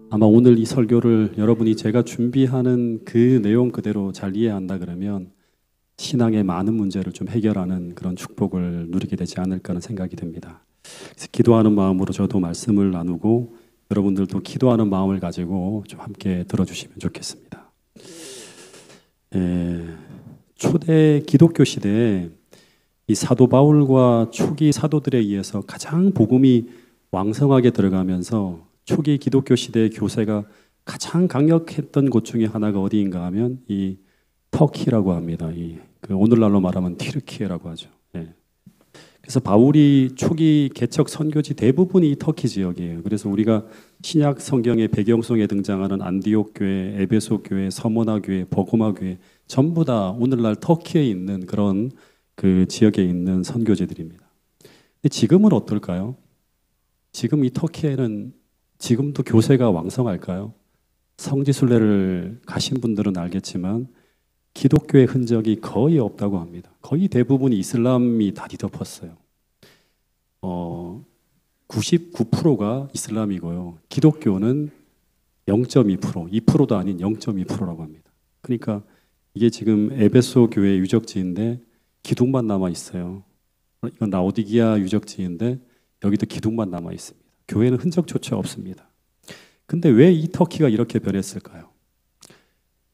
아마 오늘 이 설교를 여러분이 제가 준비하는 그 내용 그대로 잘 이해한다 그러면 신앙의 많은 문제를 좀 해결하는 그런 축복을 누리게 되지 않을까 하는 생각이 듭니다. 그래서 기도하는 마음으로 저도 말씀을 나누고 여러분들도 기도하는 마음을 가지고 좀 함께 들어주시면 좋겠습니다. 초대 기독교 시대에 이 사도 바울과 초기 사도들에 의해서 가장 복음이 왕성하게 들어가면서 초기 기독교 시대의 교세가 가장 강력했던 곳 중에 하나가 어디인가 하면 이 터키라고 합니다. 오늘날로 말하면 튀르키예라고 하죠. 그래서 바울이 초기 개척 선교지 대부분이 이 터키 지역이에요. 그래서 우리가 신약 성경의 배경송에 등장하는 안디옥 교회, 에베소 교회, 서머나 교회, 버고마 교회 전부 다 오늘날 터키에 있는 그런 그 지역에 있는 선교지들입니다. 근데 지금은 어떨까요? 지금 이 터키에는 지금도 교세가 왕성할까요? 성지순례를 가신 분들은 알겠지만 기독교의 흔적이 거의 없다고 합니다. 거의 대부분이 이슬람이 다 뒤덮었어요. 99%가 이슬람이고요. 기독교는 0.2%, 2%도 아닌 0.2%라고 합니다. 그러니까 이게 지금 에베소 교회 유적지인데 기둥만 남아 있어요. 이건 라오디기아 유적지인데 여기도 기둥만 남아 있습니다. 교회는 흔적조차 없습니다. 근데 왜 이 터키가 이렇게 변했을까요?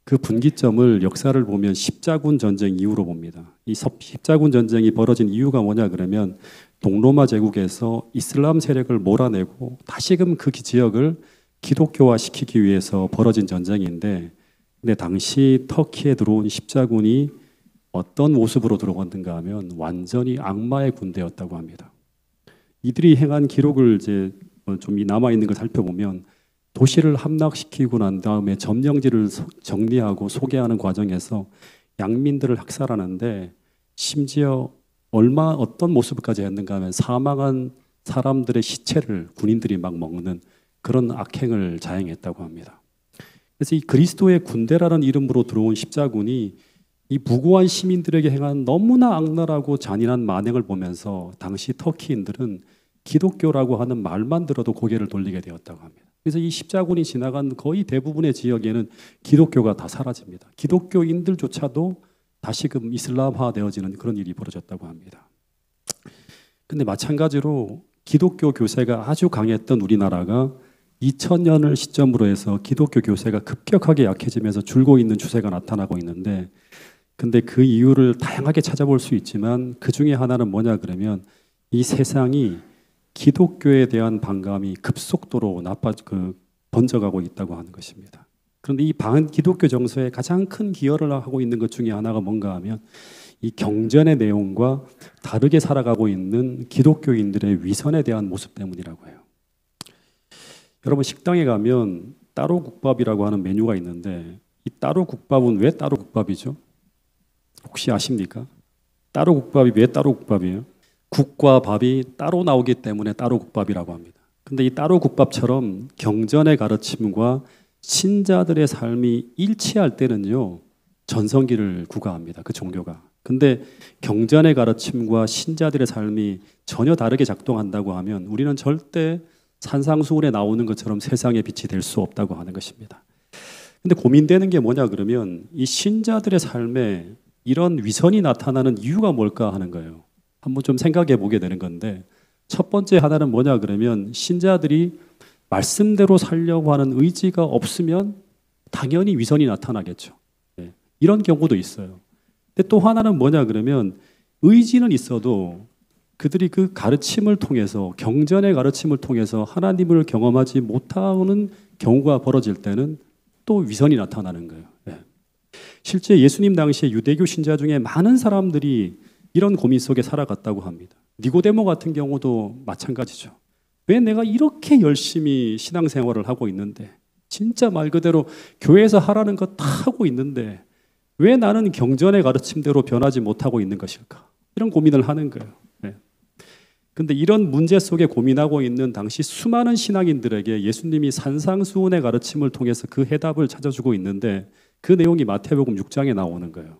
그 분기점을 역사를 보면 십자군 전쟁 이후로 봅니다. 이 십자군 전쟁이 벌어진 이유가 뭐냐 그러면 동로마 제국에서 이슬람 세력을 몰아내고 다시금 그 지역을 기독교화 시키기 위해서 벌어진 전쟁인데, 근데 당시 터키에 들어온 십자군이 어떤 모습으로 들어왔는가 하면 완전히 악마의 군대였다고 합니다. 이들이 행한 기록을 이제 좀 남아 있는 걸 살펴보면 도시를 함락시키고 난 다음에 점령지를 정리하고 소개하는 과정에서 양민들을 학살하는데 심지어 어떤 모습까지 했는가 하면 사망한 사람들의 시체를 군인들이 막 먹는 그런 악행을 자행했다고 합니다. 그래서 이 그리스도의 군대라는 이름으로 들어온 십자군이 이 무고한 시민들에게 행한 너무나 악랄하고 잔인한 만행을 보면서 당시 터키인들은 기독교라고 하는 말만 들어도 고개를 돌리게 되었다고 합니다. 그래서 이 십자군이 지나간 거의 대부분의 지역에는 기독교가 다 사라집니다. 기독교인들조차도 다시금 이슬람화 되어지는 그런 일이 벌어졌다고 합니다. 근데 마찬가지로 기독교 교세가 아주 강했던 우리나라가 2000년을 시점으로 해서 기독교 교세가 급격하게 약해지면서 줄고 있는 추세가 나타나고 있는데, 근데 그 이유를 다양하게 찾아볼 수 있지만 그 중에 하나는 뭐냐 그러면 이 세상이 기독교에 대한 반감이 급속도로 번져가고 있다고 하는 것입니다. 그런데 이 반기독교 정서에 가장 큰 기여를 하고 있는 것 중에 하나가 뭔가 하면 이 경전의 내용과 다르게 살아가고 있는 기독교인들의 위선에 대한 모습 때문이라고 해요. 여러분 식당에 가면 따로국밥이라고 하는 메뉴가 있는데 이 따로국밥은 왜 따로국밥이죠? 혹시 아십니까? 따로국밥이 왜 따로국밥이에요? 국과 밥이 따로 나오기 때문에 따로국밥이라고 합니다. 근데 이 따로국밥처럼 경전의 가르침과 신자들의 삶이 일치할 때는요, 전성기를 구가합니다. 그 종교가. 근데 경전의 가르침과 신자들의 삶이 전혀 다르게 작동한다고 하면 우리는 절대 산상수훈에 나오는 것처럼 세상의 빛이 될 수 없다고 하는 것입니다. 근데 고민되는 게 뭐냐 그러면 이 신자들의 삶에 이런 위선이 나타나는 이유가 뭘까 하는 거예요. 한번 좀 생각해 보게 되는 건데, 첫 번째 하나는 뭐냐 그러면 신자들이 말씀대로 살려고 하는 의지가 없으면 당연히 위선이 나타나겠죠. 이런 경우도 있어요. 근데 또 하나는 뭐냐 그러면 의지는 있어도 그들이 그 가르침을 통해서, 경전의 가르침을 통해서 하나님을 경험하지 못하는 경우가 벌어질 때는 또 위선이 나타나는 거예요. 실제 예수님 당시에 유대교 신자 중에 많은 사람들이 이런 고민 속에 살아갔다고 합니다. 니고데모 같은 경우도 마찬가지죠. 왜 내가 이렇게 열심히 신앙생활을 하고 있는데, 진짜 말 그대로 교회에서 하라는 거 다 하고 있는데 왜 나는 경전의 가르침대로 변하지 못하고 있는 것일까? 이런 고민을 하는 거예요. 근데 이런 문제 속에 고민하고 있는 당시 수많은 신앙인들에게 예수님이 산상수훈의 가르침을 통해서 그 해답을 찾아주고 있는데 그 내용이 마태복음 6장에 나오는 거예요.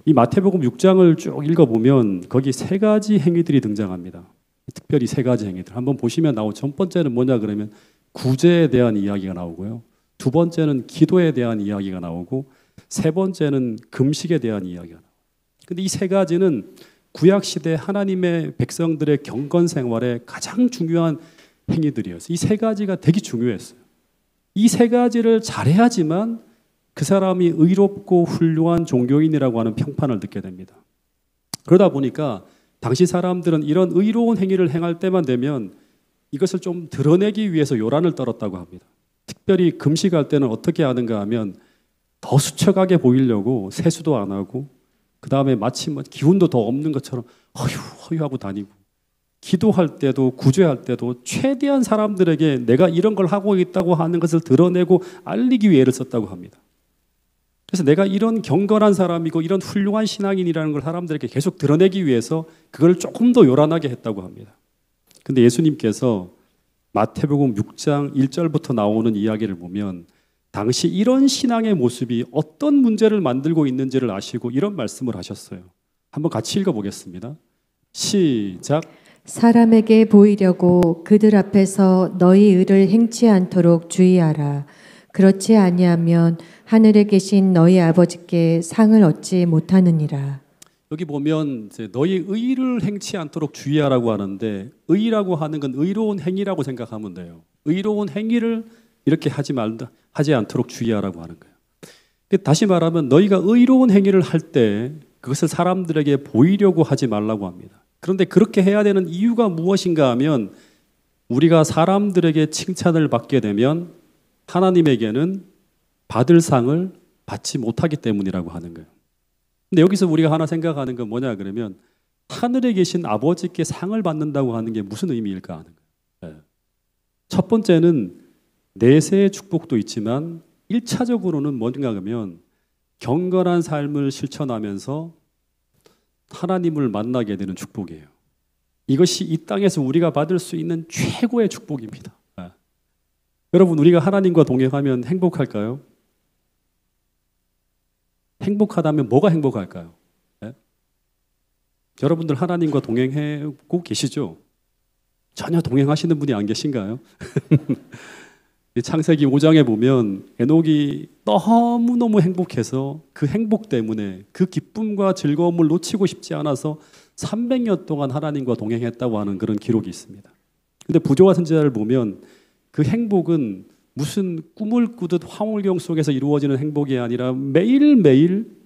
이 마태복음 6장을 쭉 읽어보면 거기 세 가지 행위들이 등장합니다. 특별히 세 가지 행위들. 한번 보시면 나오죠. 첫 번째는 뭐냐 그러면 구제에 대한 이야기가 나오고요. 두 번째는 기도에 대한 이야기가 나오고 세 번째는 금식에 대한 이야기가 나와요. 근데 이 세 가지는 구약시대 하나님의 백성들의 경건 생활에 가장 중요한 행위들이었어요. 이 세 가지가 되게 중요했어요. 이 세 가지를 잘해야지만 그 사람이 의롭고 훌륭한 종교인이라고 하는 평판을 듣게 됩니다. 그러다 보니까 당시 사람들은 이런 의로운 행위를 행할 때만 되면 이것을 좀 드러내기 위해서 요란을 떨었다고 합니다. 특별히 금식할 때는 어떻게 하는가 하면 더 수척하게 보이려고 세수도 안 하고 그 다음에 마치 기운도 더 없는 것처럼 허유하고 다니고 기도할 때도 구제할 때도 최대한 사람들에게 내가 이런 걸 하고 있다고 하는 것을 드러내고 알리기 위해 애를 썼다고 합니다. 그래서 내가 이런 경건한 사람이고 이런 훌륭한 신앙인이라는 걸 사람들에게 계속 드러내기 위해서 그걸 조금 더 요란하게 했다고 합니다. 근데 예수님께서 마태복음 6장 1절부터 나오는 이야기를 보면 당시 이런 신앙의 모습이 어떤 문제를 만들고 있는지를 아시고 이런 말씀을 하셨어요. 한번 같이 읽어보겠습니다. 시작. 사람에게 보이려고 그들 앞에서 너희 의를 행치 않도록 주의하라. 그렇지 아니하면 하늘에 계신 너희 아버지께 상을 얻지 못하느니라. 여기 보면 이제 너희 의를 행치 않도록 주의하라고 하는데 의라고 하는 건 의로운 행위라고 생각하면 돼요. 의로운 행위를 이렇게 하지 않도록 주의하라고 하는 거예요. 다시 말하면 너희가 의로운 행위를 할 때 그것을 사람들에게 보이려고 하지 말라고 합니다. 그런데 그렇게 해야 되는 이유가 무엇인가 하면 우리가 사람들에게 칭찬을 받게 되면 하나님에게는 받을 상을 받지 못하기 때문이라고 하는 거예요. 근데 여기서 우리가 하나 생각하는 건 뭐냐 그러면 하늘에 계신 아버지께 상을 받는다고 하는 게 무슨 의미일까 하는 거예요. 첫 번째는 내세의 축복도 있지만 1차적으로는 뭔가 하면 경건한 삶을 실천하면서 하나님을 만나게 되는 축복이에요. 이것이 이 땅에서 우리가 받을 수 있는 최고의 축복입니다. 여러분 우리가 하나님과 동행하면 행복할까요? 행복하다면 뭐가 행복할까요? 여러분들 하나님과 동행하고 계시죠? 전혀 동행하시는 분이 안 계신가요? 창세기 5장에 보면 에녹이 너무너무 행복해서 그 행복 때문에 그 기쁨과 즐거움을 놓치고 싶지 않아서 300년 동안 하나님과 동행했다고 하는 그런 기록이 있습니다. 근데 부조와 선지자를 보면 그 행복은 무슨 꿈을 꾸듯 황홀경 속에서 이루어지는 행복이 아니라 매일매일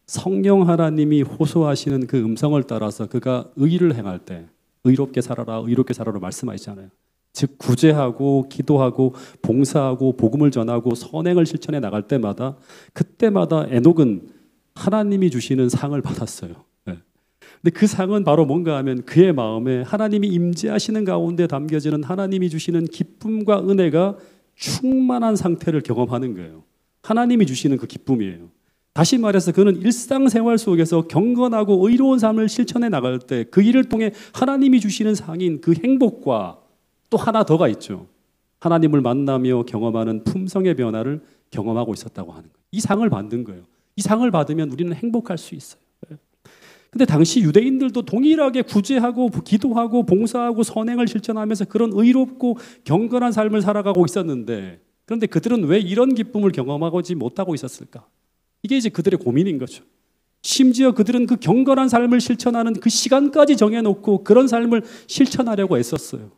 성령 하나님이 호소하시는 그 음성을 따라서 그가 의를 행할 때 의롭게 살아라 의롭게 살아라 말씀하시잖아요. 즉 구제하고 기도하고 봉사하고 복음을 전하고 선행을 실천해 나갈 때마다 그때마다 에녹은 하나님이 주시는 상을 받았어요. 근데 그 상은 바로 뭔가 하면 그의 마음에 하나님이 임재하시는 가운데 담겨지는 하나님이 주시는 기쁨과 은혜가 충만한 상태를 경험하는 거예요. 하나님이 주시는 그 기쁨이에요. 다시 말해서 그는 일상생활 속에서 경건하고 의로운 삶을 실천해 나갈 때 그 일을 통해 하나님이 주시는 상인 그 행복과 또 하나 더가 있죠. 하나님을 만나며 경험하는 품성의 변화를 경험하고 있었다고 하는 거예요. 이 상을 받는 거예요. 이 상을 받으면 우리는 행복할 수 있어요. 근데 당시 유대인들도 동일하게 구제하고 기도하고 봉사하고 선행을 실천하면서 그런 의롭고 경건한 삶을 살아가고 있었는데 그런데 그들은 왜 이런 기쁨을 경험하지 못하고 있었을까? 이게 이제 그들의 고민인 거죠. 심지어 그들은 그 경건한 삶을 실천하는 그 시간까지 정해놓고 그런 삶을 실천하려고 애썼어요.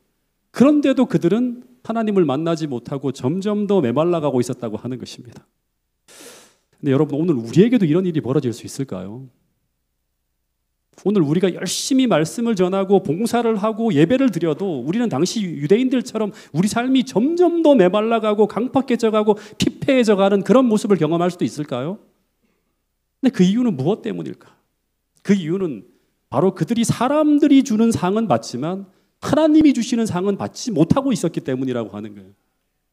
그런데도 그들은 하나님을 만나지 못하고 점점 더 메말라가고 있었다고 하는 것입니다. 근데 여러분 오늘 우리에게도 이런 일이 벌어질 수 있을까요? 오늘 우리가 열심히 말씀을 전하고 봉사를 하고 예배를 드려도 우리는 당시 유대인들처럼 우리 삶이 점점 더 메말라가고 강팍해져가고 피폐해져가는 그런 모습을 경험할 수도 있을까요? 근데 그 이유는 무엇 때문일까? 그 이유는 바로 그들이 사람들이 주는 상은 받지만 하나님이 주시는 상은 받지 못하고 있었기 때문이라고 하는 거예요.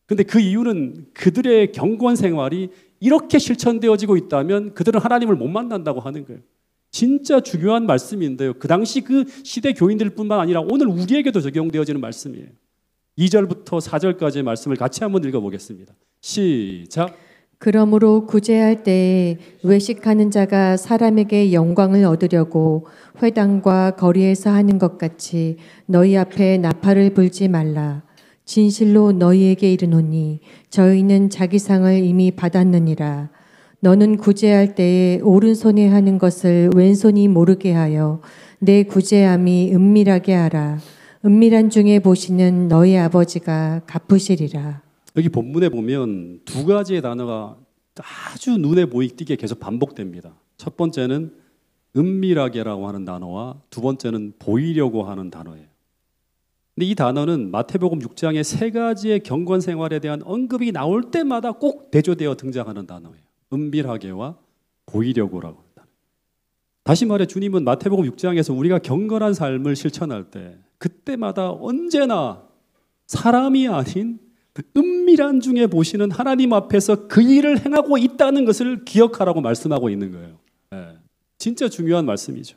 근데 그 이유는 그들의 경건 생활이 이렇게 실천되어지고 있다면 그들은 하나님을 못 만난다고 하는 거예요. 진짜 중요한 말씀인데요. 그 당시 그 시대 교인들뿐만 아니라 오늘 우리에게도 적용되어지는 말씀이에요. 2절부터 4절까지의 말씀을 같이 한번 읽어보겠습니다. 시작. 그러므로 구제할 때에 외식하는 자가 사람에게 영광을 얻으려고 회당과 거리에서 하는 것 같이 너희 앞에 나팔을 불지 말라. 진실로 너희에게 이르노니 저희는 자기 상을 이미 받았느니라. 너는 구제할 때에 오른손에 하는 것을 왼손이 모르게 하여 내 구제함이 은밀하게 하라. 은밀한 중에 보시는 너희 아버지가 갚으시리라. 여기 본문에 보면 두 가지의 단어가 아주 눈에 보이게 계속 반복됩니다. 첫 번째는 은밀하게라고 하는 단어와 두 번째는 보이려고 하는 단어예요. 근데 이 단어는 마태복음 6장의 세 가지의 경건 생활에 대한 언급이 나올 때마다 꼭 대조되어 등장하는 단어예요. 은밀하게와 보이려고라고 하는 단어. 다시 말해 주님은 마태복음 6장에서 우리가 경건한 삶을 실천할 때 그때마다 언제나 사람이 아닌 은밀한 중에 보시는 하나님 앞에서 그 일을 행하고 있다는 것을 기억하라고 말씀하고 있는 거예요. 진짜 중요한 말씀이죠.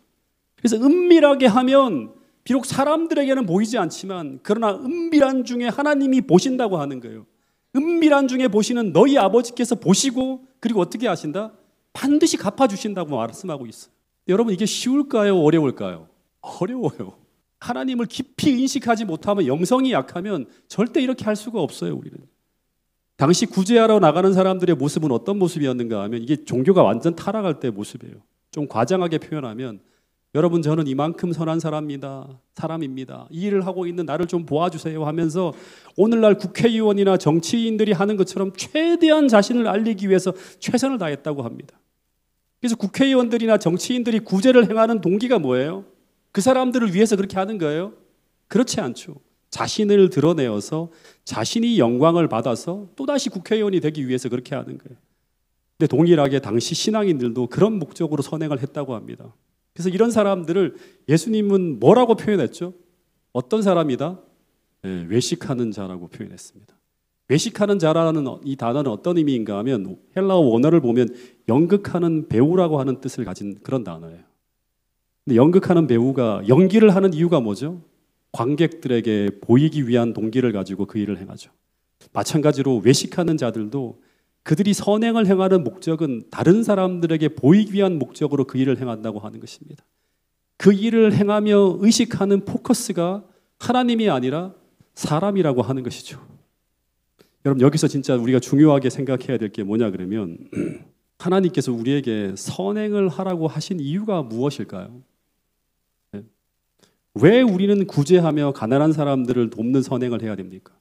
그래서 은밀하게 하면 비록 사람들에게는 보이지 않지만 그러나 은밀한 중에 하나님이 보신다고 하는 거예요. 은밀한 중에 보시는 너희 아버지께서 보시고 그리고 어떻게 하신다? 반드시 갚아주신다고 말씀하고 있어요. 여러분 이게 쉬울까요? 어려울까요? 어려워요. 하나님을 깊이 인식하지 못하면 영성이 약하면 절대 이렇게 할 수가 없어요. 우리는. 당시 구제하러 나가는 사람들의 모습은 어떤 모습이었는가 하면 이게 종교가 완전 타락할 때의 모습이에요. 좀 과장하게 표현하면 여러분 저는 이만큼 선한 사람입니다. 이 일을 하고 있는 나를 좀 도와주세요 하면서 오늘날 국회의원이나 정치인들이 하는 것처럼 최대한 자신을 알리기 위해서 최선을 다했다고 합니다. 그래서 국회의원들이나 정치인들이 구제를 행하는 동기가 뭐예요? 그 사람들을 위해서 그렇게 하는 거예요? 그렇지 않죠. 자신을 드러내어서 자신이 영광을 받아서 또다시 국회의원이 되기 위해서 그렇게 하는 거예요. 근데 동일하게 당시 신앙인들도 그런 목적으로 선행을 했다고 합니다. 그래서 이런 사람들을 예수님은 뭐라고 표현했죠? 어떤 사람이다? 외식하는 자라고 표현했습니다. 외식하는 자라는 이 단어는 어떤 의미인가 하면 헬라어 원어를 보면 연극하는 배우라고 하는 뜻을 가진 그런 단어예요. 근데 연극하는 배우가 연기를 하는 이유가 뭐죠? 관객들에게 보이기 위한 동기를 가지고 그 일을 행하죠. 마찬가지로 외식하는 자들도 그들이 선행을 행하는 목적은 다른 사람들에게 보이기 위한 목적으로 그 일을 행한다고 하는 것입니다. 그 일을 행하며 의식하는 포커스가 하나님이 아니라 사람이라고 하는 것이죠. 여러분 여기서 진짜 우리가 중요하게 생각해야 될 게 뭐냐 그러면 하나님께서 우리에게 선행을 하라고 하신 이유가 무엇일까요? 왜 우리는 구제하며 가난한 사람들을 돕는 선행을 해야 됩니까?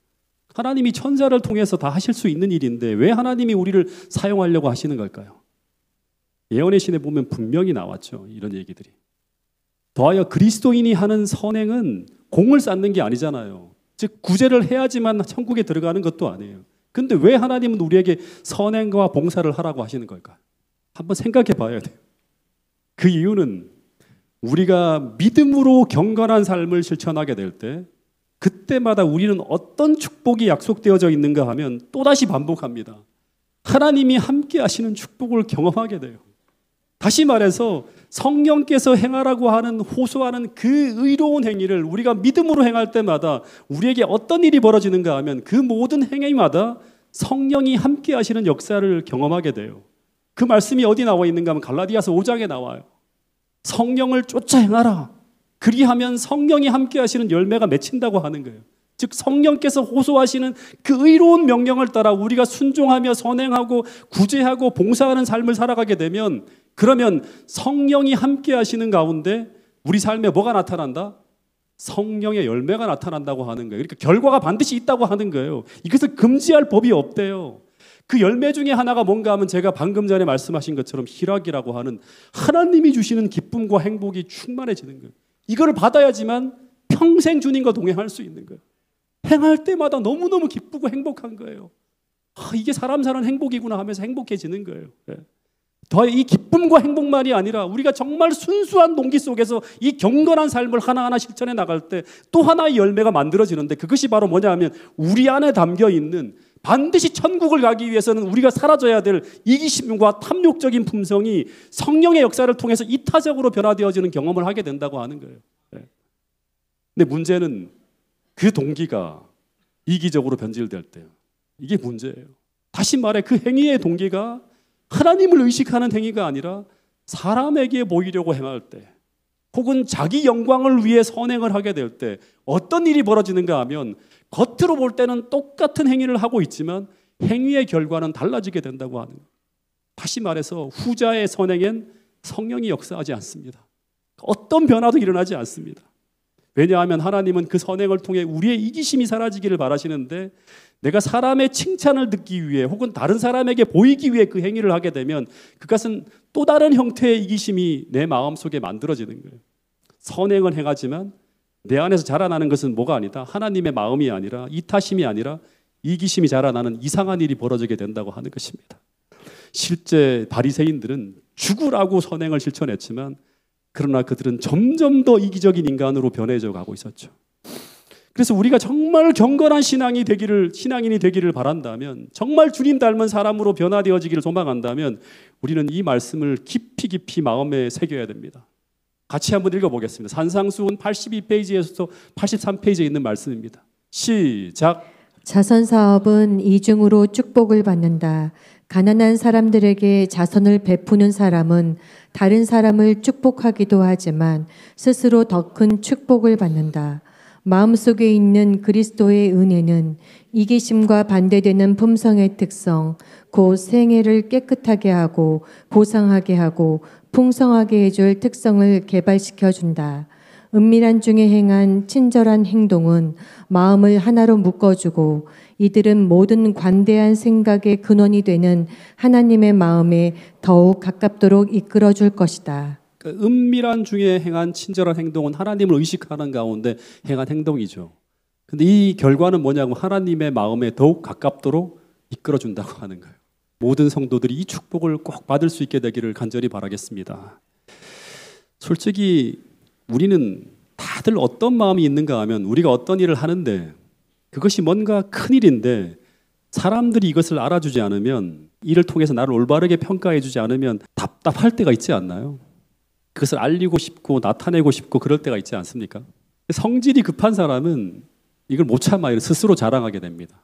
하나님이 천사를 통해서 다 하실 수 있는 일인데 왜 하나님이 우리를 사용하려고 하시는 걸까요? 예언의 신에 보면 분명히 나왔죠. 이런 얘기들이. 더하여 그리스도인이 하는 선행은 공을 쌓는 게 아니잖아요. 즉 구제를 해야지만 천국에 들어가는 것도 아니에요. 근데 왜 하나님은 우리에게 선행과 봉사를 하라고 하시는 걸까요? 한번 생각해 봐야 돼요. 그 이유는 우리가 믿음으로 경건한 삶을 실천하게 될 때 그때마다 우리는 어떤 축복이 약속되어져 있는가 하면 또다시 반복합니다. 하나님이 함께 하시는 축복을 경험하게 돼요. 다시 말해서 성령께서 행하라고 하는 호소하는 그 의로운 행위를 우리가 믿음으로 행할 때마다 우리에게 어떤 일이 벌어지는가 하면 그 모든 행위마다 성령이 함께 하시는 역사를 경험하게 돼요. 그 말씀이 어디 나와 있는가 하면 갈라디아서 5장에 나와요. 성령을 쫓아 행하라. 그리하면 성령이 함께 하시는 열매가 맺힌다고 하는 거예요. 즉 성령께서 호소하시는 그 의로운 명령을 따라 우리가 순종하며 선행하고 구제하고 봉사하는 삶을 살아가게 되면 그러면 성령이 함께 하시는 가운데 우리 삶에 뭐가 나타난다? 성령의 열매가 나타난다고 하는 거예요. 그러니까 결과가 반드시 있다고 하는 거예요. 이것을 금지할 법이 없대요. 그 열매 중에 하나가 뭔가 하면 제가 방금 전에 말씀하신 것처럼 희락이라고 하는 하나님이 주시는 기쁨과 행복이 충만해지는 거예요. 이거를 받아야지만 평생 주님과 동행할 수 있는 거예요. 행할 때마다 너무너무 기쁘고 행복한 거예요. 이게 사람 사는 행복이구나 하면서 행복해지는 거예요. 더 이 기쁨과 행복만이 아니라 우리가 정말 순수한 동기 속에서 이 경건한 삶을 하나하나 실천해 나갈 때 또 하나의 열매가 만들어지는데 그것이 바로 뭐냐 하면 우리 안에 담겨 있는 반드시 천국을 가기 위해서는 우리가 사라져야 될 이기심과 탐욕적인 품성이 성령의 역사를 통해서 이타적으로 변화되어지는 경험을 하게 된다고 하는 거예요. 근데 문제는 그 동기가 이기적으로 변질될 때요. 이게 문제예요. 다시 말해 그 행위의 동기가 하나님을 의식하는 행위가 아니라 사람에게 보이려고 행할 때, 혹은 자기 영광을 위해 선행을 하게 될 때 어떤 일이 벌어지는가 하면, 겉으로 볼 때는 똑같은 행위를 하고 있지만 행위의 결과는 달라지게 된다고 하는 거예요. 다시 말해서 후자의 선행엔 성령이 역사하지 않습니다. 어떤 변화도 일어나지 않습니다. 왜냐하면 하나님은 그 선행을 통해 우리의 이기심이 사라지기를 바라시는데, 내가 사람의 칭찬을 듣기 위해 혹은 다른 사람에게 보이기 위해 그 행위를 하게 되면 그것은 또 다른 형태의 이기심이 내 마음속에 만들어지는 거예요. 선행은 행하지만 내 안에서 자라나는 것은 뭐가 아니다, 하나님의 마음이 아니라, 이타심이 아니라 이기심이 자라나는 이상한 일이 벌어지게 된다고 하는 것입니다. 실제 바리새인들은 죽으라고 선행을 실천했지만, 그러나 그들은 점점 더 이기적인 인간으로 변해져 가고 있었죠. 그래서 우리가 정말 경건한 신앙인이 되기를 바란다면, 정말 주님 닮은 사람으로 변화되어지기를 소망한다면, 우리는 이 말씀을 깊이 마음에 새겨야 됩니다. 같이 한번 읽어보겠습니다. 산상수훈 82페이지에서 83페이지에 있는 말씀입니다. 시작. 자선 사업은 이중으로 축복을 받는다. 가난한 사람들에게 자선을 베푸는 사람은 다른 사람을 축복하기도 하지만 스스로 더 큰 축복을 받는다. 마음속에 있는 그리스도의 은혜는 이기심과 반대되는 품성의 특성, 곧 생애를 깨끗하게 하고 보상하게 하고 풍성하게 해줄 특성을 개발시켜 준다. 은밀한 중에 행한 친절한 행동은 마음을 하나로 묶어주고, 이들은 모든 관대한 생각의 근원이 되는 하나님의 마음에 더욱 가깝도록 이끌어줄 것이다. 그러니까 은밀한 중에 행한 친절한 행동은 하나님을 의식하는 가운데 행한 행동이죠. 근데 이 결과는 뭐냐고, 하나님의 마음에 더욱 가깝도록 이끌어준다고 하는 거예요. 모든 성도들이 이 축복을 꼭 받을 수 있게 되기를 간절히 바라겠습니다. 솔직히 우리는 다들 어떤 마음이 있는가 하면, 우리가 어떤 일을 하는데 그것이 뭔가 큰 일인데 사람들이 이것을 알아주지 않으면, 이를 통해서 나를 올바르게 평가해 주지 않으면 답답할 때가 있지 않나요? 그것을 알리고 싶고 나타내고 싶고 그럴 때가 있지 않습니까? 성질이 급한 사람은 이걸 못 참아요. 스스로 자랑하게 됩니다.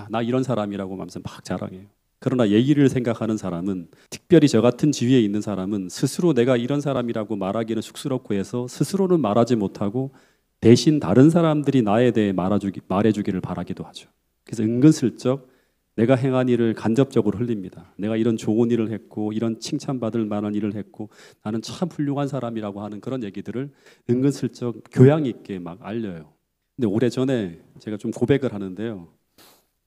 나 이런 사람이라고 하면서 막 자랑해요. 그러나 예의를 생각하는 사람은, 특별히 저 같은 지위에 있는 사람은 스스로 내가 이런 사람이라고 말하기는 쑥스럽고 해서 스스로는 말하지 못하고 대신 다른 사람들이 나에 대해 말해주기를 바라기도 하죠. 그래서 은근슬쩍 내가 행한 일을 간접적으로 흘립니다. 내가 이런 좋은 일을 했고 이런 칭찬받을 만한 일을 했고 나는 참 훌륭한 사람이라고 하는 그런 얘기들을 은근슬쩍 교양 있게 막 알려요. 근데 오래전에 제가 좀 고백을 하는데요.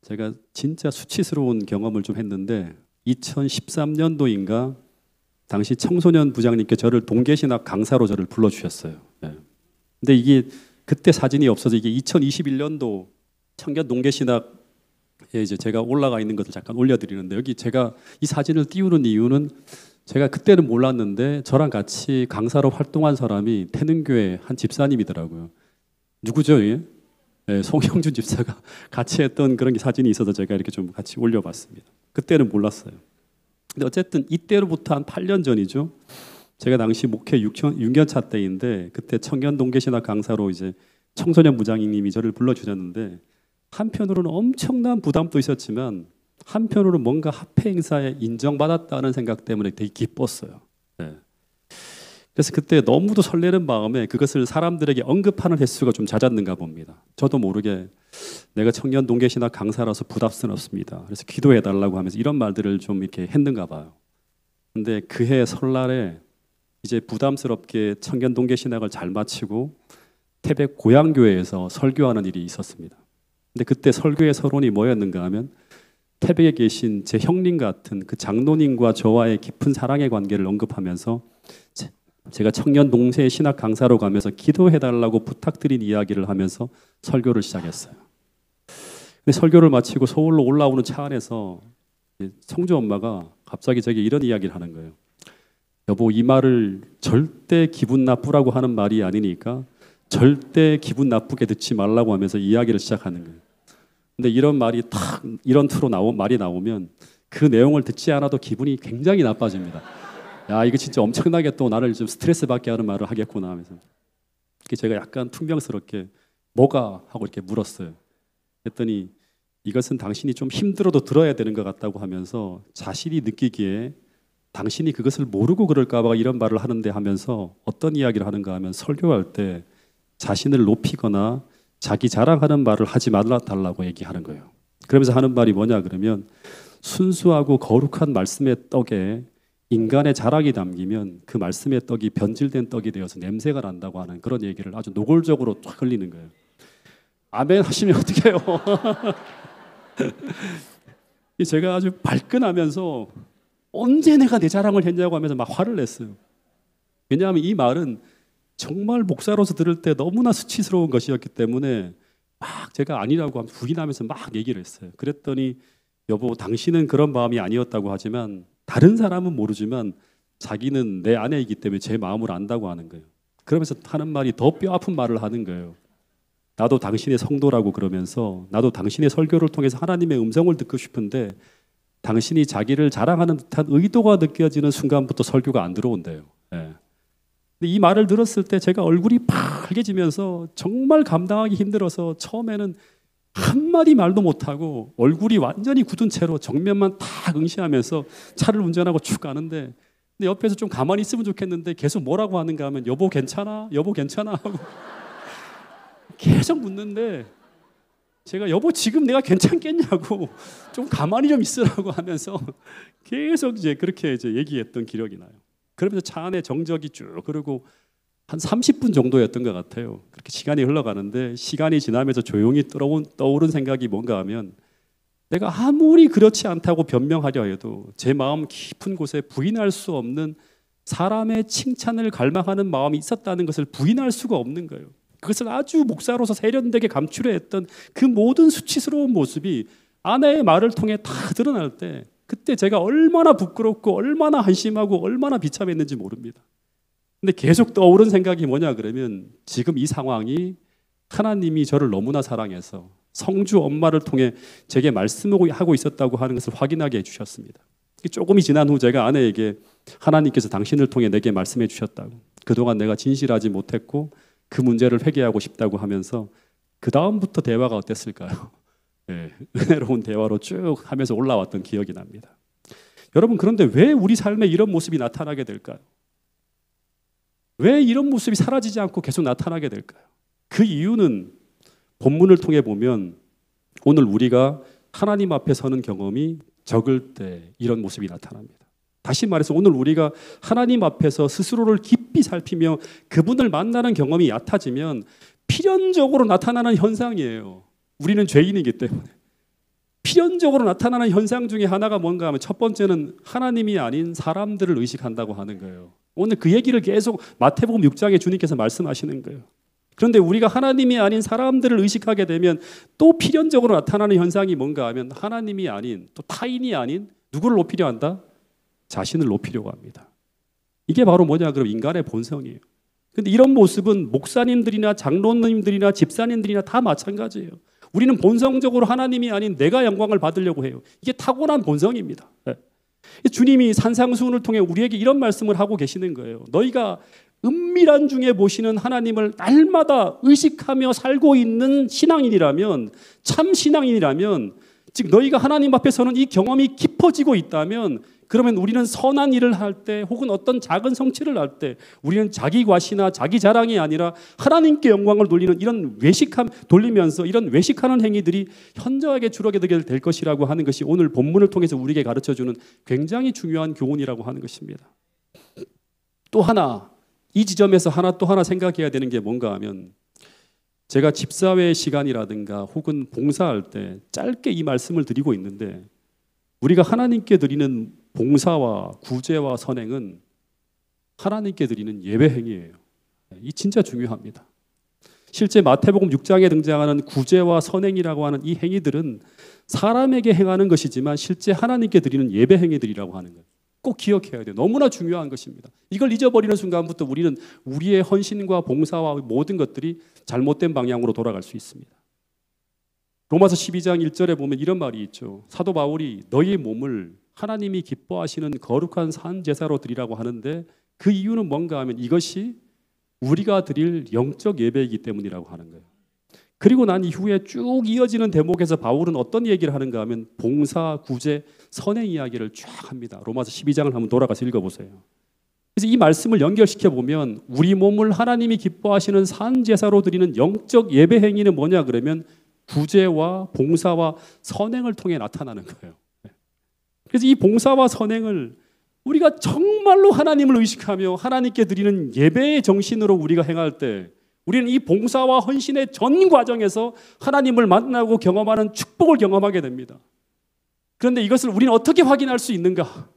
제가 진짜 수치스러운 경험을 좀 했는데, 2013년도인가 당시 청소년 부장님께 저를 동계신학 강사로 저를 불러주셨어요. 네. 근데 이게 그때 사진이 없어서 이게 2021년도 청년 동계신학에 이제 제가 올라가 있는 것을 잠깐 올려드리는데, 여기 제가 이 사진을 띄우는 이유는, 제가 그때는 몰랐는데 저랑 같이 강사로 활동한 사람이 태능교회 한 집사님이더라고요. 누구죠? 이게? 네, 송영준 집사가 같이 했던 그런 사진이 있어서 제가 이렇게 좀 같이 올려봤습니다. 그때는 몰랐어요. 근데 어쨌든 이때로부터 한 8년 전이죠. 제가 당시 목회 6년차 때인데, 그때 청년 동계신학 강사로 이제 청소년 부장님이 저를 불러주셨는데, 한편으로는 엄청난 부담도 있었지만 한편으로는 뭔가 합회 행사에 인정받았다는 생각 때문에 되게 기뻤어요. 네. 그래서 그때 너무도 설레는 마음에 그것을 사람들에게 언급하는 횟수가 좀 잦았는가 봅니다. 저도 모르게 내가 청년 동계신학 강사라서 부담스럽습니다. 그래서 기도해달라고 하면서 이런 말들을 좀 이렇게 했는가 봐요. 근데 그해 설날에 이제 부담스럽게 청년 동계신학을 잘 마치고 태백 고향교회에서 설교하는 일이 있었습니다. 근데 그때 설교의 서론이 뭐였는가 하면, 태백에 계신 제 형님 같은 그 장로님과 저와의 깊은 사랑의 관계를 언급하면서 제가 청년 동세 신학 강사로 가면서 기도해달라고 부탁드린 이야기를 하면서 설교를 시작했어요. 근데 설교를 마치고 서울로 올라오는 차 안에서 성주 엄마가 갑자기 저에게 이런 이야기를 하는 거예요. 여보, 이 말을 절대 기분 나쁘라고 하는 말이 아니니까 절대 기분 나쁘게 듣지 말라고 하면서 이야기를 시작하는 거예요. 근데 이런 말이 이런 투로 말이 나오면 그 내용을 듣지 않아도 기분이 굉장히 나빠집니다. 야, 이거 진짜 엄청나게 또 나를 좀 스트레스 받게 하는 말을 하겠구나 하면서. 제가 약간 퉁명스럽게 뭐가? 하고 이렇게 물었어요. 그랬더니 이것은 당신이 좀 힘들어도 들어야 되는 것 같다고 하면서 자신이 느끼기에 당신이 그것을 모르고 그럴까 봐 이런 말을 하는데 하면서 어떤 이야기를 하는가 하면 설교할 때 자신을 높이거나 자기 자랑하는 말을 하지 말라 달라고 얘기하는 거예요. 그러면서 하는 말이 뭐냐 그러면 순수하고 거룩한 말씀의 떡에 인간의 자랑이 담기면 그 말씀의 떡이 변질된 떡이 되어서 냄새가 난다고 하는 그런 얘기를 아주 노골적으로 쫙 흘리는 거예요. 아멘 하시면 어떡해요? 제가 아주 발끈하면서 언제 내가 내 자랑을 했냐고 하면서 막 화를 냈어요. 왜냐하면 이 말은 정말 목사로서 들을 때 너무나 수치스러운 것이었기 때문에 막 제가 아니라고 하면 부인하면서 막 얘기를 했어요. 그랬더니 여보 당신은 그런 마음이 아니었다고 하지만 다른 사람은 모르지만 자기는 내 아내이기 때문에 제 마음을 안다고 하는 거예요. 그러면서 하는 말이 더 뼈아픈 말을 하는 거예요. 나도 당신의 성도라고 그러면서 나도 당신의 설교를 통해서 하나님의 음성을 듣고 싶은데 당신이 자기를 자랑하는 듯한 의도가 느껴지는 순간부터 설교가 안 들어온대요. 예. 근데 이 말을 들었을 때 제가 얼굴이 빨개지면서 정말 감당하기 힘들어서 처음에는 한마디 말도 못하고 얼굴이 완전히 굳은 채로 정면만 탁 응시하면서 차를 운전하고 쭉 가는데 근데 옆에서 좀 가만히 있으면 좋겠는데 계속 뭐라고 하는가 하면 여보 괜찮아? 여보 괜찮아? 하고 계속 묻는데 제가 여보 지금 내가 괜찮겠냐고 좀 가만히 좀 있으라고 하면서 계속 이제 그렇게 이제 얘기했던 기억이 나요. 그러면서 차 안에 정적이 쭉 흐르고 한 30분 정도였던 것 같아요. 그렇게 시간이 흘러가는데 시간이 지나면서 조용히 떠오른 생각이 뭔가 하면 내가 아무리 그렇지 않다고 변명하려 해도 제 마음 깊은 곳에 부인할 수 없는 사람의 칭찬을 갈망하는 마음이 있었다는 것을 부인할 수가 없는 거예요. 그것을 아주 목사로서 세련되게 감추려 했던 그 모든 수치스러운 모습이 아내의 말을 통해 다 드러날 때 그때 제가 얼마나 부끄럽고 얼마나 한심하고 얼마나 비참했는지 모릅니다. 근데 계속 떠오른 생각이 뭐냐 그러면 지금 이 상황이 하나님이 저를 너무나 사랑해서 성주 엄마를 통해 제게 말씀을 하고 있었다고 하는 것을 확인하게 해주셨습니다. 조금이 지난 후 제가 아내에게 하나님께서 당신을 통해 내게 말씀해 주셨다고 그동안 내가 진실하지 못했고 그 문제를 회개하고 싶다고 하면서 그 다음부터 대화가 어땠을까요? 네, 은혜로운 대화로 쭉 하면서 올라왔던 기억이 납니다. 여러분 그런데 왜 우리 삶에 이런 모습이 나타나게 될까요? 왜 이런 모습이 사라지지 않고 계속 나타나게 될까요? 그 이유는 본문을 통해 보면 오늘 우리가 하나님 앞에 서는 경험이 적을 때 이런 모습이 나타납니다. 다시 말해서 오늘 우리가 하나님 앞에서 스스로를 깊이 살피며 그분을 만나는 경험이 얕아지면 필연적으로 나타나는 현상이에요. 우리는 죄인이기 때문에. 필연적으로 나타나는 현상 중에 하나가 뭔가 하면 첫 번째는 하나님이 아닌 사람들을 의식한다고 하는 거예요. 오늘 그 얘기를 계속 마태복음 6장에 주님께서 말씀하시는 거예요. 그런데 우리가 하나님이 아닌 사람들을 의식하게 되면 또 필연적으로 나타나는 현상이 뭔가 하면 하나님이 아닌 또 타인이 아닌 누구를 높이려 한다? 자신을 높이려고 합니다. 이게 바로 뭐냐 그럼 인간의 본성이에요. 근데 이런 모습은 목사님들이나 장로님들이나 집사님들이나 다 마찬가지예요. 우리는 본성적으로 하나님이 아닌 내가 영광을 받으려고 해요. 이게 타고난 본성입니다. 주님이 산상수훈을 통해 우리에게 이런 말씀을 하고 계시는 거예요. 너희가 은밀한 중에 보시는 하나님을 날마다 의식하며 살고 있는 신앙인이라면 참 신앙인이라면 즉 너희가 하나님 앞에 서는 이 경험이 깊어지고 있다면 그러면 우리는 선한 일을 할 때 혹은 어떤 작은 성취를 할 때 우리는 자기 과시나 자기 자랑이 아니라 하나님께 영광을 돌리는 이런 돌리면서 이런 외식하는 행위들이 현저하게 줄어들게 될 것이라고 하는 것이 오늘 본문을 통해서 우리에게 가르쳐주는 굉장히 중요한 교훈이라고 하는 것입니다. 또 하나 이 지점에서 또 하나 생각해야 되는 게 뭔가 하면 제가 집사회 시간이라든가 혹은 봉사할 때 짧게 이 말씀을 드리고 있는데 우리가 하나님께 드리는 봉사와 구제와 선행은 하나님께 드리는 예배 행위예요. 이 진짜 중요합니다. 실제 마태복음 6장에 등장하는 구제와 선행이라고 하는 이 행위들은 사람에게 행하는 것이지만 실제 하나님께 드리는 예배 행위들이라고 하는 거예요. 꼭 기억해야 돼요. 너무나 중요한 것입니다. 이걸 잊어버리는 순간부터 우리는 우리의 헌신과 봉사와 모든 것들이 잘못된 방향으로 돌아갈 수 있습니다. 로마서 12장 1절에 보면 이런 말이 있죠. 사도 바울이 너희 몸을 하나님이 기뻐하시는 거룩한 산 제사로 드리라고 하는데 그 이유는 뭔가 하면 이것이 우리가 드릴 영적 예배이기 때문이라고 하는 거예요. 그리고 난 이후에 쭉 이어지는 대목에서 바울은 어떤 얘기를 하는가 하면 봉사, 구제, 선행 이야기를 쫙 합니다. 로마서 12장을 한번 돌아가서 읽어보세요. 그래서 이 말씀을 연결시켜 보면 우리 몸을 하나님이 기뻐하시는 산 제사로 드리는 영적 예배 행위는 뭐냐 그러면 구제와 봉사와 선행을 통해 나타나는 거예요. 그래서 이 봉사와 선행을 우리가 정말로 하나님을 의식하며 하나님께 드리는 예배의 정신으로 우리가 행할 때 우리는 이 봉사와 헌신의 전 과정에서 하나님을 만나고 경험하는 축복을 경험하게 됩니다. 그런데 이것을 우리는 어떻게 확인할 수 있는가?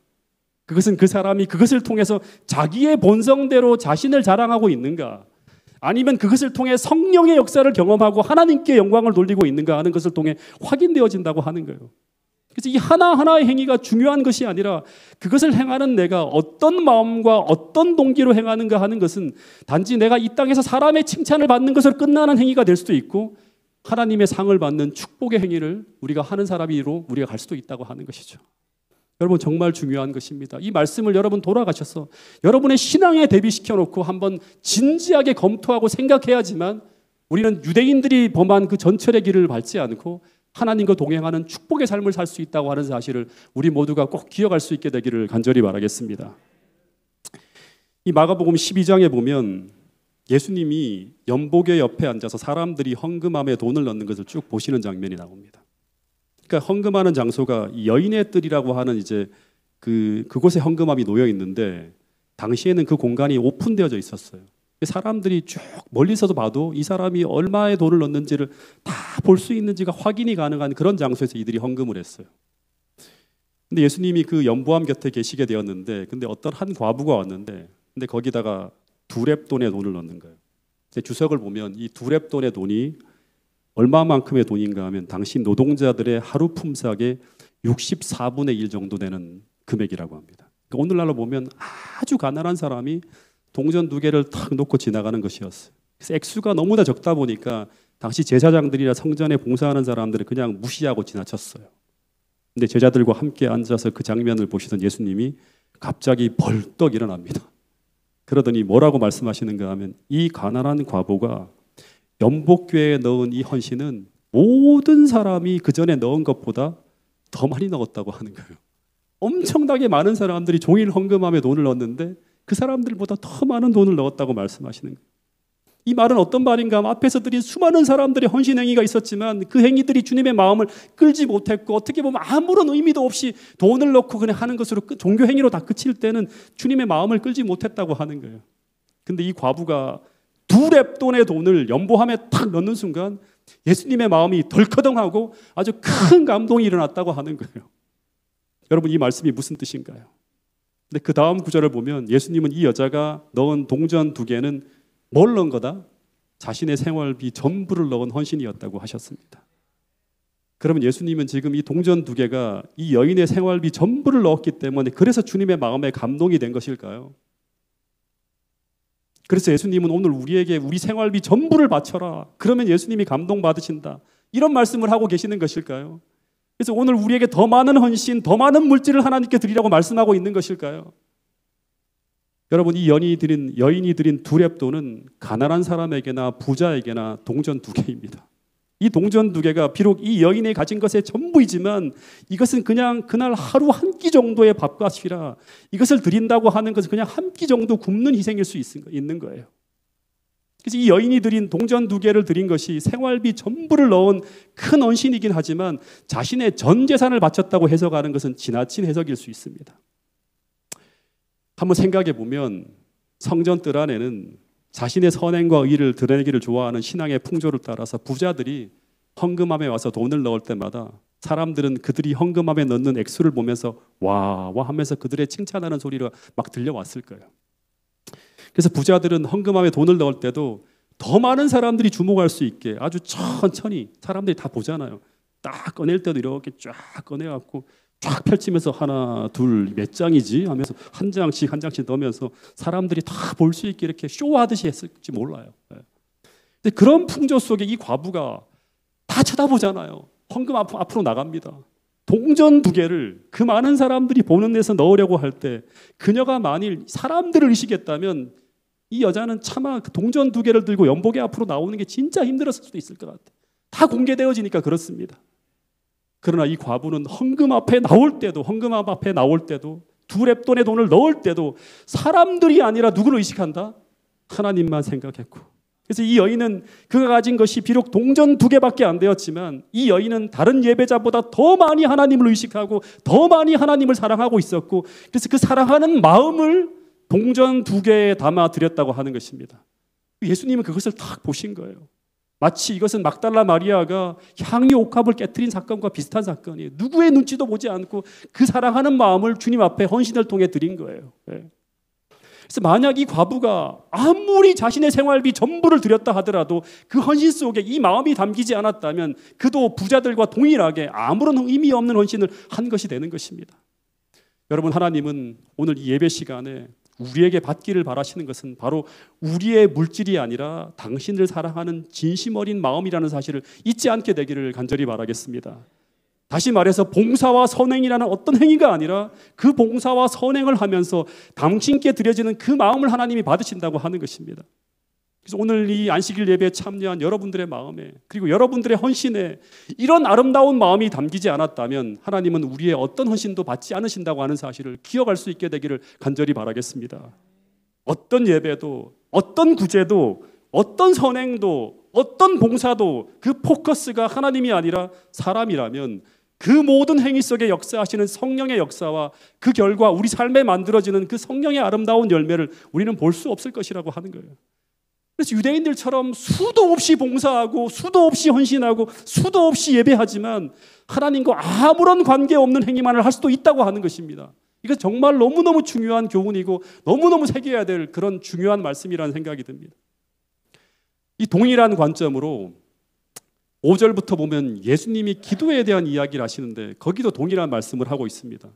그것은 그 사람이 그것을 통해서 자기의 본성대로 자신을 자랑하고 있는가? 아니면 그것을 통해 성령의 역사를 경험하고 하나님께 영광을 돌리고 있는가 하는 것을 통해 확인되어진다고 하는 거예요. 그래서 이 하나하나의 행위가 중요한 것이 아니라 그것을 행하는 내가 어떤 마음과 어떤 동기로 행하는가 하는 것은 단지 내가 이 땅에서 사람의 칭찬을 받는 것으로 끝나는 행위가 될 수도 있고 하나님의 상을 받는 축복의 행위를 우리가 하는 사람으로 우리가 갈 수도 있다고 하는 것이죠. 여러분 정말 중요한 것입니다. 이 말씀을 여러분 돌아가셔서 여러분의 신앙에 대비시켜 놓고 한번 진지하게 검토하고 생각해야지만 우리는 유대인들이 범한 그 전철의 길을 밟지 않고 하나님과 동행하는 축복의 삶을 살 수 있다고 하는 사실을 우리 모두가 꼭 기억할 수 있게 되기를 간절히 바라겠습니다. 이 마가복음 12장에 보면 예수님이 연복의 옆에 앉아서 사람들이 헌금함에 돈을 넣는 것을 쭉 보시는 장면이 나옵니다. 그러니까 헌금하는 장소가 여인의 뜰이라고 하는 이제 그곳에 헌금함이 놓여 있는데 당시에는 그 공간이 오픈되어져 있었어요. 사람들이 쭉 멀리서도 봐도 이 사람이 얼마의 돈을 넣는지를 다 볼 수 있는지가 확인이 가능한 그런 장소에서 이들이 헌금을 했어요. 근데 예수님이 그 연보암 곁에 계시게 되었는데 근데 어떤 한 과부가 왔는데 근데 거기다가 두렙돈의 돈을 넣는 거예요. 주석을 보면 이 두렙돈의 돈이 얼마만큼의 돈인가 하면 당시 노동자들의 하루 품삯의 64분의 1 정도 되는 금액이라고 합니다. 그러니까 오늘날로 보면 아주 가난한 사람이 동전 2개를 탁 놓고 지나가는 것이었어요. 그래서 액수가 너무나 적다 보니까 당시 제사장들이나 성전에 봉사하는 사람들을 그냥 무시하고 지나쳤어요. 근데 제자들과 함께 앉아서 그 장면을 보시던 예수님이 갑자기 벌떡 일어납니다. 그러더니 뭐라고 말씀하시는가 하면 이 가난한 과부가 연복교회에 넣은 이 헌신은 모든 사람이 그 전에 넣은 것보다 더 많이 넣었다고 하는 거예요. 엄청나게 많은 사람들이 종일 헌금함에 돈을 넣었는데 그 사람들보다 더 많은 돈을 넣었다고 말씀하시는 거예요. 이 말은 어떤 말인가 하면 앞에서 드린 수많은 사람들의 헌신 행위가 있었지만 그 행위들이 주님의 마음을 끌지 못했고 어떻게 보면 아무런 의미도 없이 돈을 넣고 그냥 하는 것으로 종교 행위로 다 그칠 때는 주님의 마음을 끌지 못했다고 하는 거예요. 근데 이 과부가 두렙돈의 돈을 연보함에 탁 넣는 순간 예수님의 마음이 덜커덩하고 아주 큰 감동이 일어났다고 하는 거예요. 여러분 이 말씀이 무슨 뜻인가요? 근데 그 다음 구절을 보면 예수님은 이 여자가 넣은 동전 2개는 뭘 넣은 거다? 자신의 생활비 전부를 넣은 헌신이었다고 하셨습니다. 그러면 예수님은 지금 이 동전 2개가 이 여인의 생활비 전부를 넣었기 때문에 그래서 주님의 마음에 감동이 된 것일까요? 그래서 예수님은 오늘 우리에게 우리 생활비 전부를 바쳐라. 그러면 예수님이 감동받으신다. 이런 말씀을 하고 계시는 것일까요? 그래서 오늘 우리에게 더 많은 헌신, 더 많은 물질을 하나님께 드리라고 말씀하고 있는 것일까요? 여러분 이 여인이 드린 두렙돈은 가난한 사람에게나 부자에게나 동전 2개입니다. 이 동전 2개가 비록 이 여인이 가진 것의 전부이지만 이것은 그냥 그날 하루 한 끼 정도의 밥값이라 이것을 드린다고 하는 것은 그냥 한 끼 정도 굶는 희생일 수 있는 거예요. 그래서 이 여인이 드린 동전 2개를 드린 것이 생활비 전부를 넣은 큰 헌신이긴 하지만 자신의 전 재산을 바쳤다고 해석하는 것은 지나친 해석일 수 있습니다. 한번 생각해 보면 성전 뜰 안에는 자신의 선행과 의를 드러내기를 좋아하는 신앙의 풍조를 따라서 부자들이 헌금함에 와서 돈을 넣을 때마다 사람들은 그들이 헌금함에 넣는 액수를 보면서 와 하면서 그들의 칭찬하는 소리가 막 들려왔을 거예요. 그래서 부자들은 헌금함에 돈을 넣을 때도 더 많은 사람들이 주목할 수 있게 아주 천천히 사람들이 다 보잖아요. 딱 꺼낼 때도 이렇게 쫙 꺼내갖고 쫙 펼치면서 하나 둘 몇 장이지 하면서 한 장씩 넣으면서 사람들이 다 볼 수 있게 이렇게 쇼하듯이 했을지 몰라요. 근데 그런 풍조 속에 이 과부가 다 쳐다보잖아요. 헌금 앞으로 나갑니다. 동전 2개를 그 많은 사람들이 보는 데서 넣으려고 할 때 그녀가 만일 사람들을 의식했다면 이 여자는 차마 그 동전 2개를 들고 연복의 앞으로 나오는 게 진짜 힘들었을 수도 있을 것 같아요. 다 공개되어지니까 그렇습니다. 그러나 이 과부는 헌금 앞에 나올 때도 두 렙돈의 돈을 넣을 때도 사람들이 아니라 누구를 의식한다? 하나님만 생각했고, 그래서 이 여인은 그가 가진 것이 비록 동전 2개밖에 안 되었지만 이 여인은 다른 예배자보다 더 많이 하나님을 의식하고 더 많이 하나님을 사랑하고 있었고, 그래서 그 사랑하는 마음을 동전 2개에 담아 드렸다고 하는 것입니다. 예수님은 그것을 딱 보신 거예요. 마치 이것은 막달라 마리아가 향유 옥합을 깨트린 사건과 비슷한 사건이에요. 누구의 눈치도 보지 않고 그 사랑하는 마음을 주님 앞에 헌신을 통해 드린 거예요. 그래서 만약 이 과부가 아무리 자신의 생활비 전부를 드렸다 하더라도 그 헌신 속에 이 마음이 담기지 않았다면 그도 부자들과 동일하게 아무런 의미 없는 헌신을 한 것이 되는 것입니다. 여러분, 하나님은 오늘 이 예배 시간에 우리에게 받기를 바라시는 것은 바로 우리의 물질이 아니라 당신을 사랑하는 진심 어린 마음이라는 사실을 잊지 않게 되기를 간절히 바라겠습니다. 다시 말해서 봉사와 선행이라는 어떤 행위가 아니라 그 봉사와 선행을 하면서 당신께 드려지는 그 마음을 하나님이 받으신다고 하는 것입니다. 그래서 오늘 이 안식일 예배에 참여한 여러분들의 마음에, 그리고 여러분들의 헌신에 이런 아름다운 마음이 담기지 않았다면 하나님은 우리의 어떤 헌신도 받지 않으신다고 하는 사실을 기억할 수 있게 되기를 간절히 바라겠습니다. 어떤 예배도, 어떤 구제도, 어떤 선행도, 어떤 봉사도 그 포커스가 하나님이 아니라 사람이라면 그 모든 행위 속에 역사하시는 성령의 역사와 그 결과 우리 삶에 만들어지는 그 성령의 아름다운 열매를 우리는 볼 수 없을 것이라고 하는 거예요. 그래서 유대인들처럼 수도 없이 봉사하고 수도 없이 헌신하고 수도 없이 예배하지만 하나님과 아무런 관계없는 행위만을 할 수도 있다고 하는 것입니다. 이건 정말 너무너무 중요한 교훈이고 너무너무 새겨야 될 그런 중요한 말씀이라는 생각이 듭니다. 이 동일한 관점으로 5절부터 보면 예수님이 기도에 대한 이야기를 하시는데 거기도 동일한 말씀을 하고 있습니다.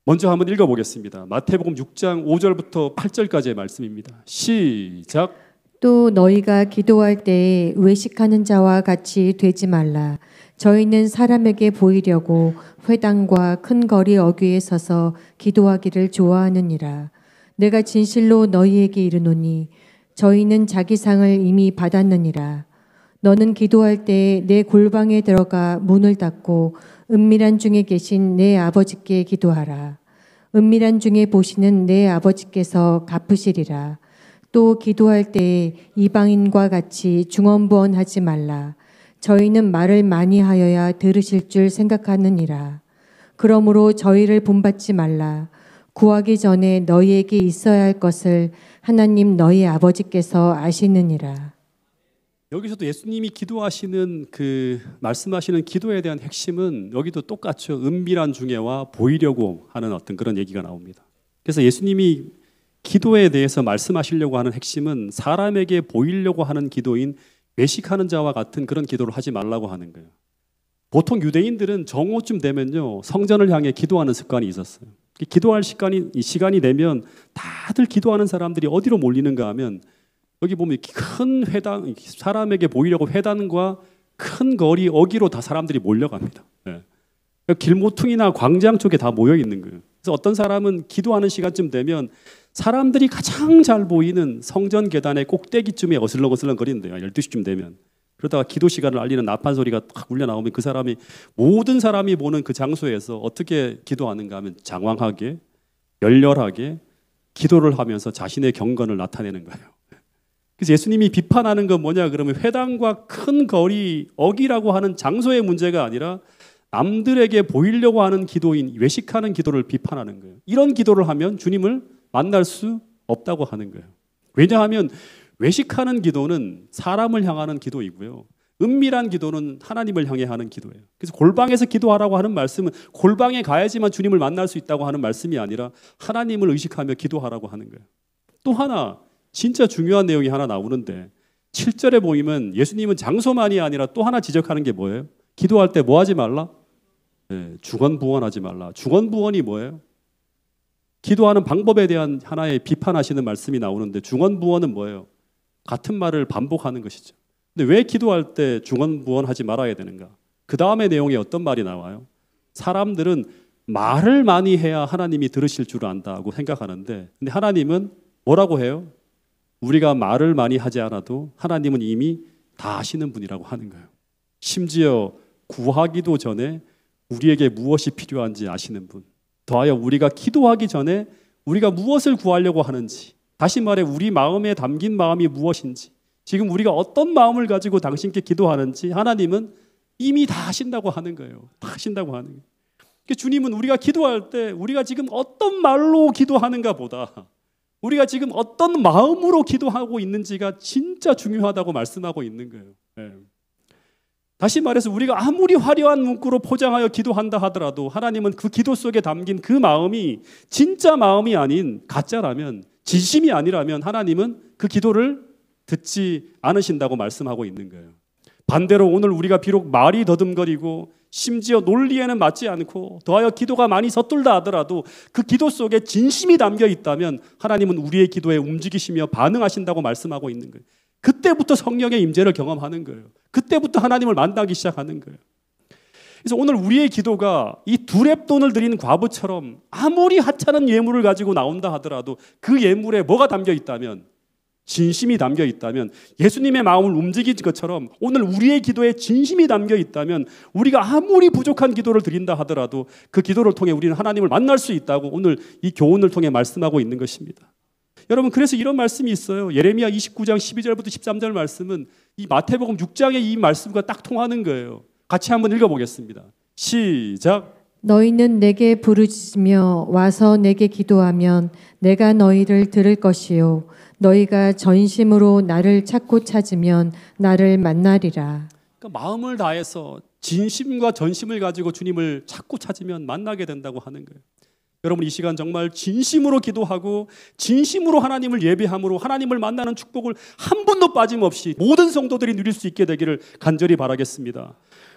먼저 한번 읽어보겠습니다. 마태복음 6장 5절부터 8절까지의 말씀입니다. 시작. 또 너희가 기도할 때에 외식하는 자와 같이 되지 말라. 저희는 사람에게 보이려고 회당과 큰 거리 어귀에 서서 기도하기를 좋아하느니라. 내가 진실로 너희에게 이르노니 저희는 자기 상을 이미 받았느니라. 너는 기도할 때 내 골방에 들어가 문을 닫고 은밀한 중에 계신 내 아버지께 기도하라. 은밀한 중에 보시는 내 아버지께서 갚으시리라. 또 기도할 때에 이방인과 같이 중언부언하지 말라. 저희는 말을 많이 하여야 들으실 줄 생각하느니라. 그러므로 저희를 본받지 말라. 구하기 전에 너희에게 있어야 할 것을 하나님 너희 아버지께서 아시느니라. 여기서도 예수님이 기도하시는 말씀하시는 기도에 대한 핵심은 여기도 똑같죠. 은밀한 중에와 보이려고 하는 어떤 그런 얘기가 나옵니다. 그래서 예수님이 기도에 대해서 말씀하시려고 하는 핵심은 사람에게 보이려고 하는 기도인 외식하는 자와 같은 그런 기도를 하지 말라고 하는 거예요. 보통 유대인들은 정오쯤 되면요 성전을 향해 기도하는 습관이 있었어요. 기도할 시간이 되면 다들 기도하는 사람들이 어디로 몰리는가 하면 여기 보면 큰 회당, 사람에게 보이려고 회당과 큰 거리 어귀로 다 사람들이 몰려갑니다. 길모퉁이나 광장 쪽에 다 모여 있는 거예요. 그래서 어떤 사람은 기도하는 시간쯤 되면 사람들이 가장 잘 보이는 성전 계단의 꼭대기쯤에 어슬렁어슬렁 거리는데요. 12시쯤 되면. 그러다가 기도 시간을 알리는 나팔 소리가 딱 울려 나오면 그 사람이 모든 사람이 보는 그 장소에서 어떻게 기도하는가 하면 장황하게 열렬하게 기도를 하면서 자신의 경건을 나타내는 거예요. 그래서 예수님이 비판하는 건 뭐냐 그러면 회당과 큰 거리 어기라고 하는 장소의 문제가 아니라 남들에게 보이려고 하는 기도인 외식하는 기도를 비판하는 거예요. 이런 기도를 하면 주님을 만날 수 없다고 하는 거예요. 왜냐하면 외식하는 기도는 사람을 향하는 기도이고요. 은밀한 기도는 하나님을 향해 하는 기도예요. 그래서 골방에서 기도하라고 하는 말씀은 골방에 가야지만 주님을 만날 수 있다고 하는 말씀이 아니라 하나님을 의식하며 기도하라고 하는 거예요. 또 하나 진짜 중요한 내용이 하나 나오는데 7절에 보이면 예수님은 장소만이 아니라 또 하나 지적하는 게 뭐예요? 기도할 때 뭐 하지 말라? 중언부언하지 말라. 중언부언이 뭐예요? 기도하는 방법에 대한 하나의 비판하시는 말씀이 나오는데 중언부언은 뭐예요? 같은 말을 반복하는 것이죠. 근데 왜 기도할 때 중언부언하지 말아야 되는가? 그 다음의 내용에 어떤 말이 나와요? 사람들은 말을 많이 해야 하나님이 들으실 줄 안다고 생각하는데 근데 하나님은 뭐라고 해요? 우리가 말을 많이 하지 않아도 하나님은 이미 다 아시는 분이라고 하는 거예요. 심지어 구하기도 전에 우리에게 무엇이 필요한지 아시는 분, 더하여 우리가 기도하기 전에 우리가 무엇을 구하려고 하는지, 다시 말해 우리 마음에 담긴 마음이 무엇인지, 지금 우리가 어떤 마음을 가지고 당신께 기도하는지 하나님은 이미 다 하신다고 하는 거예요. 다 하신다고 하는 거예요. 그러니까 주님은 우리가 기도할 때 우리가 지금 어떤 말로 기도하는가 보다 우리가 지금 어떤 마음으로 기도하고 있는지가 진짜 중요하다고 말씀하고 있는 거예요. 네. 다시 말해서 우리가 아무리 화려한 문구로 포장하여 기도한다 하더라도 하나님은 그 기도 속에 담긴 그 마음이 진짜 마음이 아닌 가짜라면, 진심이 아니라면 하나님은 그 기도를 듣지 않으신다고 말씀하고 있는 거예요. 반대로 오늘 우리가 비록 말이 더듬거리고 심지어 논리에는 맞지 않고 더하여 기도가 많이 서툴다 하더라도 그 기도 속에 진심이 담겨 있다면 하나님은 우리의 기도에 움직이시며 반응하신다고 말씀하고 있는 거예요. 그때부터 성령의 임재를 경험하는 거예요. 그때부터 하나님을 만나기 시작하는 거예요. 그래서 오늘 우리의 기도가 이 두렙돈을 드린 과부처럼 아무리 하찮은 예물을 가지고 나온다 하더라도 그 예물에 뭐가 담겨 있다면, 진심이 담겨 있다면, 예수님의 마음을 움직인 것처럼 오늘 우리의 기도에 진심이 담겨 있다면 우리가 아무리 부족한 기도를 드린다 하더라도 그 기도를 통해 우리는 하나님을 만날 수 있다고 오늘 이 교훈을 통해 말씀하고 있는 것입니다. 여러분, 그래서 이런 말씀이 있어요. 예레미야 29장 12절부터 13절 말씀은 이 마태복음 6장의 이 말씀과 딱 통하는 거예요. 같이 한번 읽어보겠습니다. 시작. 너희는 내게 부르짖으며 와서 내게 기도하면 내가 너희를 들을 것이요 너희가 전심으로 나를 찾고 찾으면 나를 만나리라. 그러니까 마음을 다해서 진심과 전심을 가지고 주님을 찾고 찾으면 만나게 된다고 하는 거예요. 여러분, 이 시간 정말 진심으로 기도하고 진심으로 하나님을 예배함으로 하나님을 만나는 축복을 한 번도 빠짐없이 모든 성도들이 누릴 수 있게 되기를 간절히 바라겠습니다.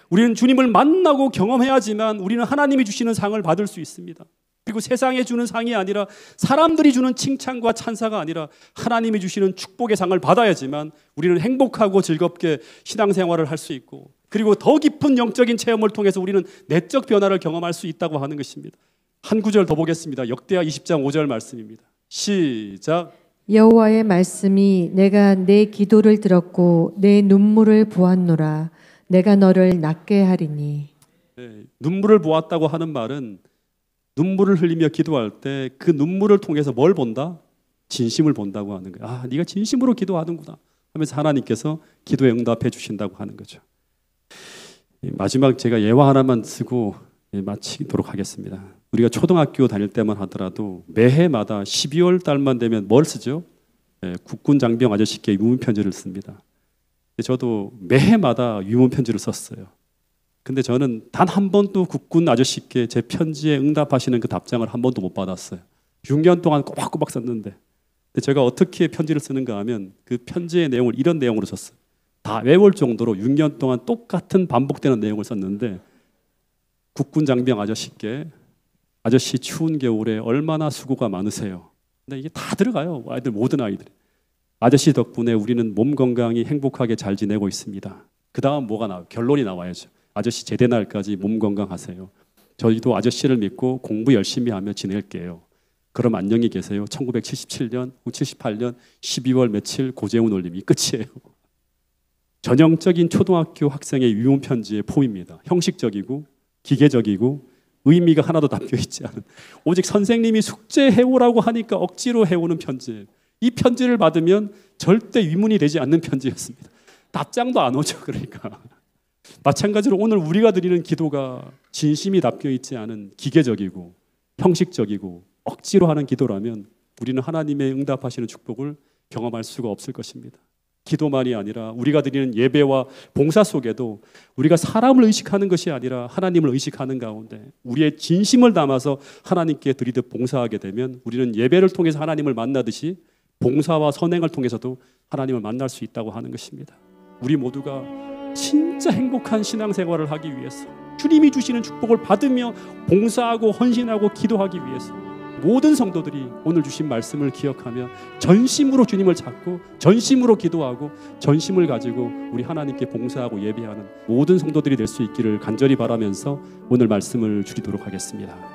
우리는 주님을 만나고 경험해야지만 우리는 하나님이 주시는 상을 받을 수 있습니다. 그리고 세상에 주는 상이 아니라, 사람들이 주는 칭찬과 찬사가 아니라 하나님이 주시는 축복의 상을 받아야지만 우리는 행복하고 즐겁게 신앙생활을 할 수 있고, 그리고 더 깊은 영적인 체험을 통해서 우리는 내적 변화를 경험할 수 있다고 하는 것입니다. 한 구절 더 보겠습니다. 역대하 20장 5절 말씀입니다. 시작. 여호와의 말씀이 내가 내 기도를 들었고 내 눈물을 보았노라. 내가 너를 낫게 하리니. 네, 눈물을 보았다고 하는 말은 눈물을 흘리며 기도할 때 그 눈물을 통해서 뭘 본다? 진심을 본다고 하는 거예요. 아, 네가 진심으로 기도하는구나 하면서 하나님께서 기도에 응답해 주신다고 하는 거죠. 마지막 제가 예화 하나만 쓰고 마치도록 하겠습니다. 우리가 초등학교 다닐 때만 하더라도 매해마다 12월 달만 되면 뭘 쓰죠? 국군 장병 아저씨께 유문 편지를 씁니다. 저도 매해마다 유문 편지를 썼어요. 근데 저는 단 한 번도 국군 아저씨께 제 편지에 응답하시는 그 답장을 한 번도 못 받았어요. 6년 동안 꼬박꼬박 썼는데. 근데 제가 어떻게 편지를 쓰는가 하면 그 편지의 내용을 이런 내용으로 썼어요. 다 외울 정도로 6년 동안 똑같은 반복되는 내용을 썼는데, 국군 장병 아저씨께, 아저씨 추운 겨울에 얼마나 수고가 많으세요. 근데 이게 다 들어가요. 아이들, 모든 아이들이. 아저씨 덕분에 우리는 몸 건강히 행복하게 잘 지내고 있습니다. 그 다음 뭐가 나와요? 결론이 나와야죠. 아저씨 제대 날까지 몸 건강하세요. 저희도 아저씨를 믿고 공부 열심히 하며 지낼게요. 그럼 안녕히 계세요. 1977년, 78년 12월 며칠 고재훈 올림이 끝이에요. 전형적인 초등학교 학생의 유문 편지의 폼입니다. 형식적이고 기계적이고 의미가 하나도 담겨 있지 않은, 오직 선생님이 숙제해오라고 하니까 억지로 해오는 편지예요. 이 편지를 받으면 절대 위문이 되지 않는 편지였습니다. 답장도 안 오죠. 그러니까 마찬가지로 오늘 우리가 드리는 기도가 진심이 담겨 있지 않은 기계적이고 형식적이고 억지로 하는 기도라면 우리는 하나님의 응답하시는 축복을 경험할 수가 없을 것입니다. 기도만이 아니라 우리가 드리는 예배와 봉사 속에도 우리가 사람을 의식하는 것이 아니라 하나님을 의식하는 가운데 우리의 진심을 담아서 하나님께 드리듯 봉사하게 되면 우리는 예배를 통해서 하나님을 만나듯이 봉사와 선행을 통해서도 하나님을 만날 수 있다고 하는 것입니다. 우리 모두가 진짜 행복한 신앙생활을 하기 위해서, 주님이 주시는 축복을 받으며 봉사하고 헌신하고 기도하기 위해서 모든 성도들이 오늘 주신 말씀을 기억하며 전심으로 주님을 찾고 전심으로 기도하고 전심을 가지고 우리 하나님께 봉사하고 예배하는 모든 성도들이 될 수 있기를 간절히 바라면서 오늘 말씀을 줄이도록 하겠습니다.